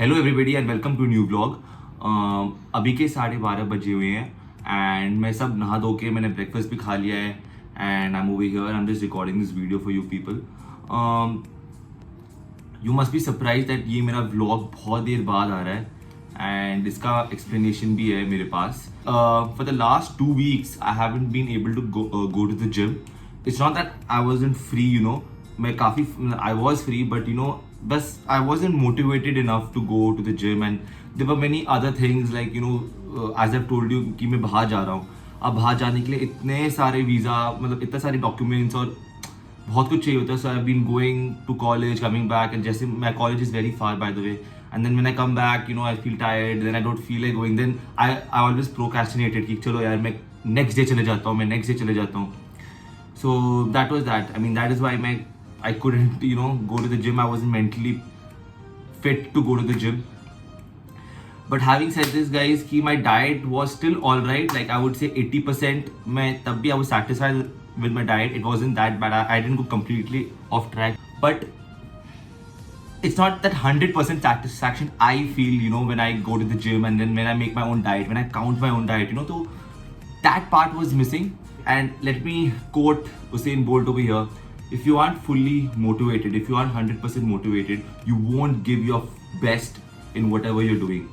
Hello everybody and welcome to new blog. अभी के 12:30 बजे हुए हैं एंड मैं सब नहा धो के मैंने ब्रेकफास्ट भी खा लिया है and I am over here I am just recording this video for you people. You must be surprise that ये मेरा व्लॉग बहुत देर बाद आ रहा है एंड इसका एक्सप्लेनेशन भी है मेरे पास। For the last 2 weeks I haven't been able to go to the gym. It's not that I wasn't free, you know, मैं काफ़ी I was free but you know बस I wasn't motivated enough to go to the gym and there were many other things like you know as I've told you कि मैं बाहर जा रहा हूँ। अब बाहर जाने के लिए इतने सारे वीज़ा मतलब इतने सारे डॉक्यूमेंट्स और बहुत कुछ चाहिए होता है। So I been going to college coming back and जैसे my college is very far by the way and then when I come back you know I feel tired then I don't feel like going then I always procrastinated कि चलो यार मैं next day चले जाता हूँ चले जाता हूँ। So that was that. I mean, that is why I couldn't, you know, go to the gym. I wasn't mentally fit to go to the gym. But having said this, guys, कि my diet was still all right. Like I would say 80%. मैं तब भी I was satisfied with my diet. It wasn't that bad. I didn't go completely off track. But it's not that 100% satisfaction I feel, you know, when I go to the gym and then when I make my own diet, when I count my own diet, you know, so that part was missing. And let me quote Usain Bolt over here. If you aren't fully motivated, if you aren't 100% motivated, you won't give your best in whatever you're doing.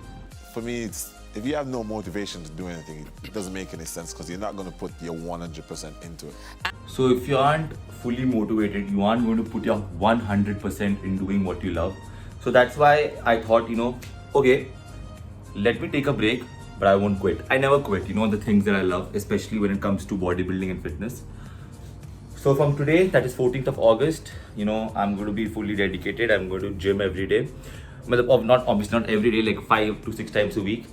For me, it's if you have no motivation to do anything, it doesn't make any sense because you're not going to put your 100% into it. So if you aren't fully motivated, you aren't going to put your 100% in doing what you love. So that's why I thought, you know, okay, let me take a break, but I won't quit. I never quit, you know, the things that I love, especially when it comes to bodybuilding and fitness. So from today, that is 14th of August, you know, I'm going to be fully dedicated. I'm going to gym every day. Not obviously not every day, like 5 to 6 times a week.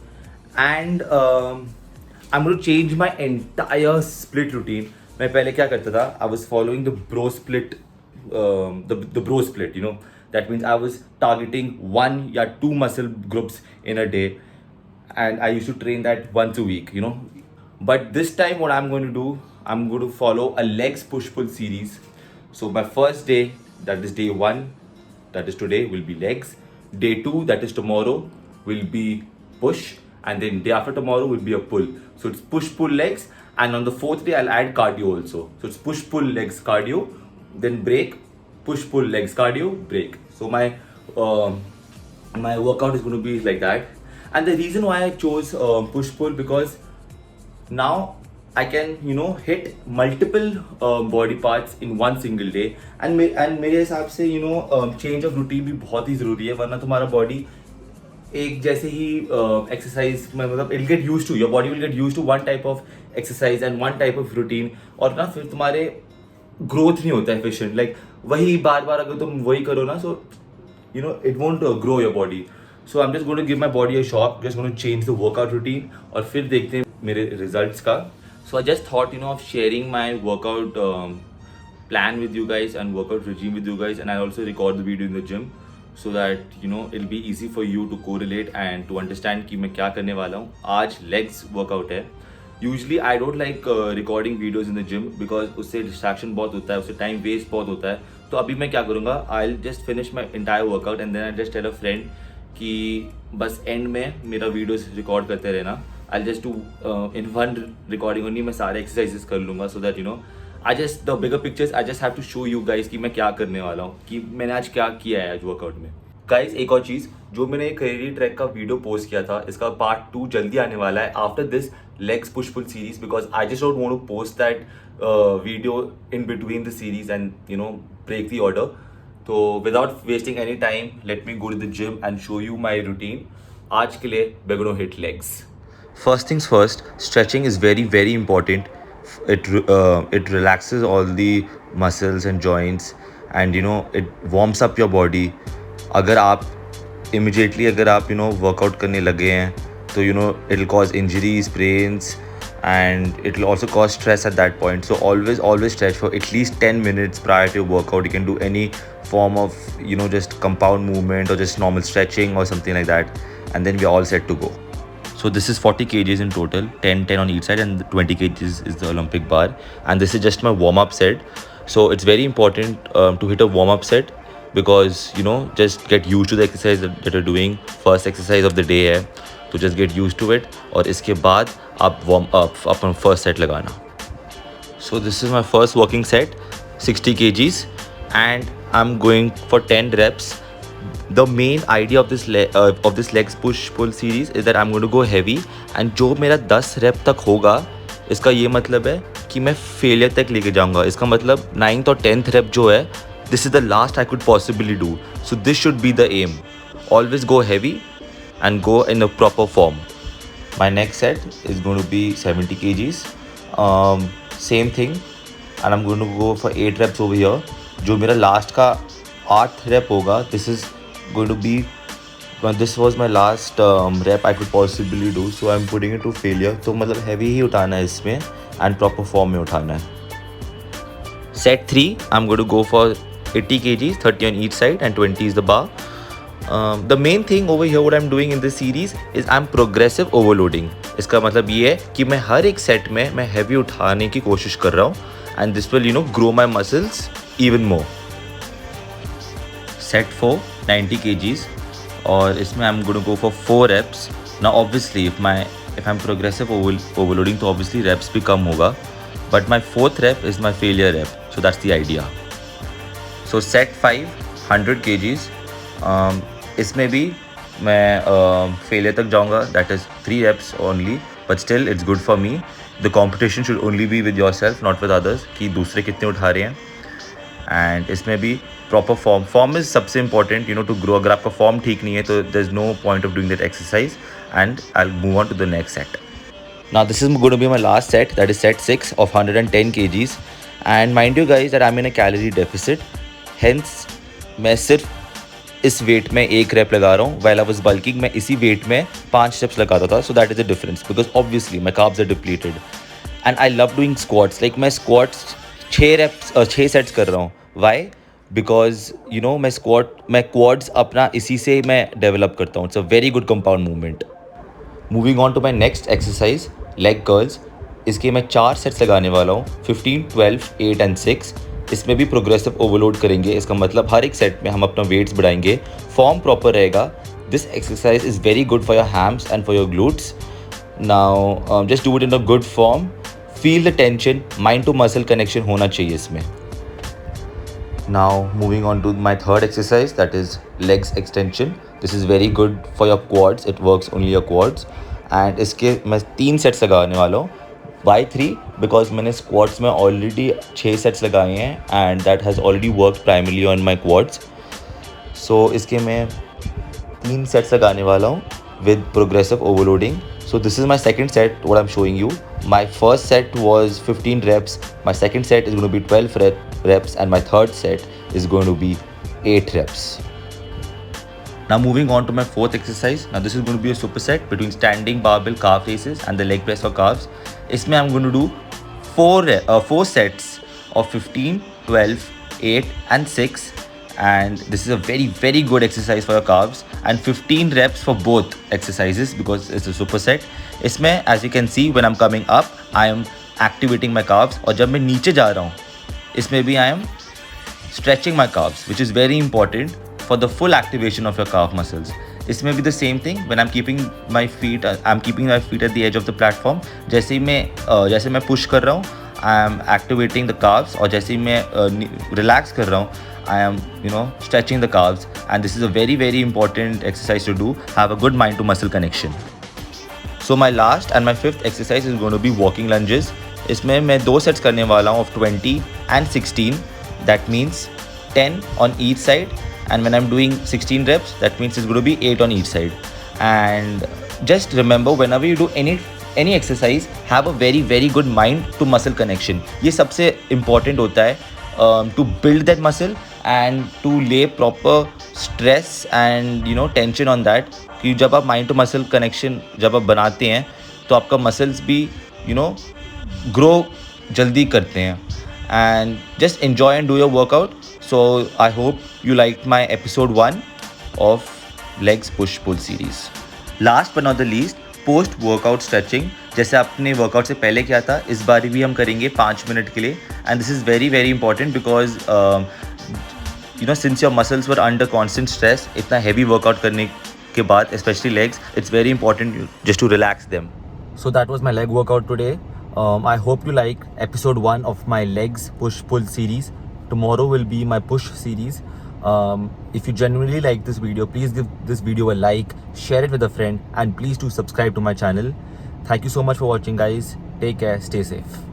And I'm going to change my entire split routine. मैं पहले क्या करता था? I was following the bro split, the bro split, you know. That means I was targeting 1 or 2 muscle groups in a day. And I used to train that once a week, you know. But this time what I'm going to do, I'm going to follow a legs push-pull series. So my first day, that is day 1, that is today, will be legs. Day 2, that is tomorrow, will be push. And then day after tomorrow will be a pull. So it's push-pull legs. And on the 4th day, I'll add cardio also. So it's push-pull legs cardio, then break, push-pull legs cardio, break. So my workout is going to be like that. And the reason why I chose push-pull because now I can, you know, hit multiple body parts in one single day. And मेरे हिसाब से, you know, change of routine भी बहुत ही ज़रूरी है, वरना तुम्हारा body एक जैसे ही exercise में मतलब it'll get used to, your body will get used to one type of exercise and one type of routine और ना फिर तुम्हारे growth नहीं होता है efficient. Like वही बार बार अगर तुम वही करो ना, so you know it won't grow your body. So I'm just going to give my body a shock, just going to change the workout routine और फिर देखते हैं मेरे results का. So I just thought, you know, of sharing my workout plan with you guys and workout regime with you guys, and I also record the video in the gym so that, you know, it'll be easy for you to correlate and to understand कि मैं क्या करने वाला हूँ. आज legs workout है. Usually I don't like recording videos in the gym because उससे distraction बहुत होता है, उससे time waste बहुत होता है. तो अभी मैं क्या करूँगा, I'll just finish my entire workout and then I'll just tell a friend कि बस एंड में मेरा वीडियोस रिकॉर्ड करते रहना. I'll just do in one recording only मैं सारे एक्सरसाइजेस कर लूँगा so that, you know, I just the bigger pictures I just have to show you guys कि मैं क्या करने वाला हूँ, कि मैंने आज क्या किया है आज वर्कआउट में. गाइस एक और चीज़, जो मैंने कैलोरी ट्रैक का वीडियो पोस्ट किया था, इसका पार्ट 2 जल्दी आने वाला है after this legs push pull series because I just don't want to post that video in between the series and, you know, break the order. तो without wasting any time let me go to the gym and show you my routine. आज के लिए we are gonna hit legs. First things first, stretching is very very important. It relaxes all the muscles and joints and, you know, it warms up your body. अगर आप immediately अगर आप, you know, workout करने लगे हैं तो, you know, it'll cause injuries, sprains, and it'll also cause stress at that point. So always stretch for at least 10 minutes prior to your workout. You can do any form of, you know, just compound movement or just normal stretching or something like that, and then we're all set to go. So this is 40 kgs in total, 10 on each side, and 20 kgs is the Olympic bar. And this is just my warm-up set. So it's very important to hit a warm-up set because just get used to the exercise that you're doing. First exercise of the day है, तो just get used to it, और इसके बाद आप warm up अपना first set लगाना. So this is my first working set, 60 kgs, and I'm going for 10 reps. The main idea of this legs push pull series is that I'm going to go heavy, and जो मेरा 10 rep तक होगा, इसका ये मतलब है कि मैं फेलियर तक लेके जाऊंगा. इसका मतलब 9th और 10th rep जो है, this is the last I could possibly do. So this should be the aim. Always go heavy and go in a proper form. My next set is going to be 70 kgs. Same thing, and I'm going to go for 8 reps over here. जो मेरा last का 8th rep होगा, this is going to be, this was my last rep I could possibly do, so I'm putting it to failure. तो मतलब heavy ही उठाना है इसमें and proper form में उठाना है. Set 3, I'm going to go for 80 kgs, 30 on each side and 20 is the bar. The main thing over here what I'm doing in this series is I'm progressive overloading. इसका मतलब ये है कि मैं हर एक सेट में मैं हैवी उठाने की कोशिश कर रहा हूँ, and this will grow my muscles even more. Set 4, 90 kgs, और इसमें I'm going to go for 4 reps. Now obviously if I'm progressive overloading तो obviously reps भी कम होगा, but my 4th rep is my failure rep, so that's the idea. So set 5, 100 kgs, इसमें भी मैं failure तक जाऊंगा. That is 3 reps only, but still it's good for me. The competition should only be with yourself, not with others, कि दूसरे कितने उठा रहे हैं. एंड इसमें भी प्रॉपर फॉर्म इज़ सबसे इंपॉर्टेंट टू ग्रो. अगर आपका फॉर्म ठीक नहीं है तो there is no point of doing that exercise, and I will move on to the next set. Now this is going to be my last set, that is set 6 of 110 kgs, and mind you guys that I'm in a calorie deficit, hence मैं सिर्फ इस wait में 1 rep लगा रहा हूँ. while I was bulking मैं इसी wait में 5 reps लगाता था. so that is the difference, because obviously my carbs are depleted and I love doing squats. like मैं squats 6 sets कर रहा हूँ. why? because मैं quads अपना इसी से मैं develop करता हूँ. it's a very good compound movement. Moving on to my next exercise, leg curls. इसके मैं 4 सेट्स लगाने वाला हूँ, 15, 12, 8 एंड 6. इसमें भी प्रोग्रेसिव ओवरलोड करेंगे. इसका मतलब हर एक सेट में हम अपना वेट्स बढ़ाएंगे. फॉर्म प्रॉपर रहेगा. This exercise is very good for your hams and for your glutes. Now just do it in a good form. Feel the tension. Mind to muscle connection होना चाहिए इसमें. Now moving on to my third exercise, that is legs extension. This is very good for your quads. It works only your quads. And इसके मैं 3 sets लगाने वाला हूँ. Why 3? Because मैंने squats में already 6 सेट्स लगाए हैं, and that has already worked primarily on my quads. So इसके मैं 3 सेट्स लगाने वाला हूँ with progressive overloading. So this is my second set, what I'm showing you. My first set was 15 reps. My second set is going to be 12 reps, and my third set is going to be 8 reps. Now moving on to my fourth exercise. Now this is going to be a superset between standing barbell calf raises and the leg press for calves. इसमें I'm going to do 4 sets of 15, 12, 8 and 6. And this is a very very good exercise for your calves, and 15 reps for both exercises because it's a superset. इसमें as you can see when I'm coming up I am activating my calves, और जब मैं नीचे जा रहा हूँ इसमें भी I am stretching my calves, which is very important for the full activation of your calf muscles. इसमें भी the same thing. when I'm keeping my feet at the edge of the platform. जैसे मैं push कर रहा हूँ I am activating the calves, और जैसे ही मैं relax कर रहा हूँ I am stretching the calves, and this is a very very important exercise to do. Have a good mind to muscle connection. So my last and my fifth exercise is going to be walking lunges. इसमें मैं 2 sets करने वाला हूँ of 20 and 16. That means 10 on each side, and when I'm doing 16 reps that means it's going to be 8 on each side. And just remember, whenever you do any exercise, have a very very good mind to muscle connection. ये सबसे important होता है to build that muscle and to lay proper stress and tension on that. कि जब आप mind to muscle connection जब आप बनाते हैं तो आपका muscles भी grow जल्दी करते हैं. And just enjoy and do your workout. So I hope you liked my episode 1 of legs push pull series. Last but not the least, post workout stretching. जैसे आपने वर्कआउट से पहले किया था, इस बार भी हम करेंगे 5 मिनट के लिए. And this is very very important because since your muscles were under constant stress, इतना heavy workout करने के बाद, especially legs, it's very important just to relax them. So that was my leg workout today. I hope you like episode 1 of my legs push-pull series. Tomorrow will be my push series. If you genuinely like this video, please give this video a like, share it with a friend, and please do subscribe to my channel. Thank you so much for watching, guys. Take care, stay safe.